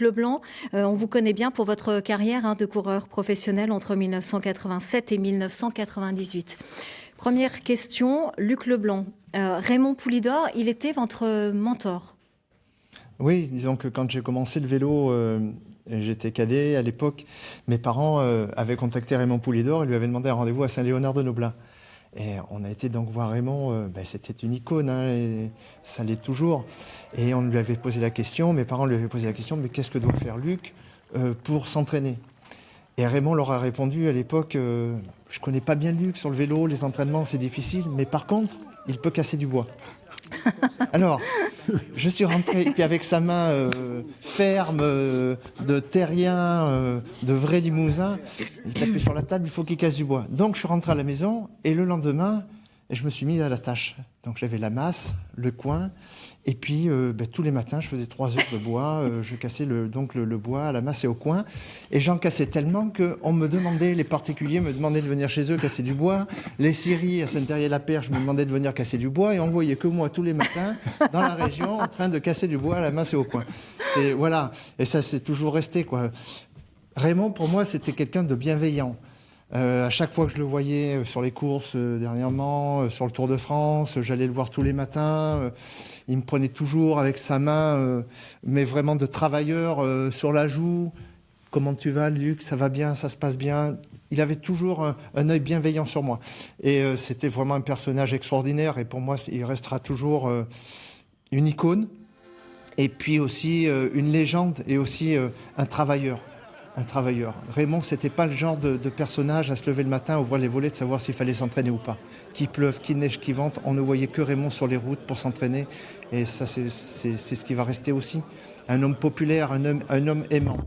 Luc Leblanc, on vous connaît bien pour votre carrière de coureur professionnel entre 1987 et 1998. Première question, Luc Leblanc. Raymond Poulidor, il était votre mentor? Oui, disons que quand j'ai commencé le vélo, j'étais cadet à l'époque. Mes parents avaient contacté Raymond Poulidor et lui avaient demandé un rendez-vous à Saint-Léonard-de-Noblin. Et on a été donc voir Raymond, c'était une icône, et ça l'est toujours. Et on lui avait posé la question, mes parents lui avaient posé la question, mais qu'est-ce que doit faire Luc pour s'entraîner? Et Raymond leur a répondu à l'époque, je connais pas bien Luc sur le vélo, les entraînements c'est difficile, mais par contre, il peut casser du bois. Alors, je suis rentré, puis avec sa main ferme, de terrien, de vrai limousin, il tapait sur la table, il faut qu'il casse du bois. Donc je suis rentré à la maison, et le lendemain, je me suis mis à la tâche. Donc j'avais la masse, le coin, et puis tous les matins, je faisais 3 heures de bois, je cassais le bois à la masse et au coin, et j'en cassais tellement qu'on me demandait, les particuliers me demandaient de venir chez eux casser du bois, les scieries à Saint-Terrier-la-Perche me demandaient de venir casser du bois, et on voyait que moi tous les matins dans la région en train de casser du bois à la masse et au coin. Et voilà, et ça c'est toujours resté, quoi. Raymond, pour moi, c'était quelqu'un de bienveillant. À chaque fois que je le voyais sur les courses dernièrement, sur le Tour de France, j'allais le voir tous les matins. Il me prenait toujours avec sa main, mais vraiment de travailleur, sur la joue. Comment tu vas, Luc? Ça va bien? Ça se passe bien? Il avait toujours un œil bienveillant sur moi. Et c'était vraiment un personnage extraordinaire. Et pour moi, il restera toujours une icône. Et puis aussi une légende et aussi un travailleur. Un travailleur. Raymond, c'était pas le genre de personnage à se lever le matin, à ouvrir les volets, de savoir s'il fallait s'entraîner ou pas. Qu'il pleuve, qu'il neige, qu'il vente, on ne voyait que Raymond sur les routes pour s'entraîner. Et ça, c'est ce qui va rester aussi. Un homme populaire, un homme aimant.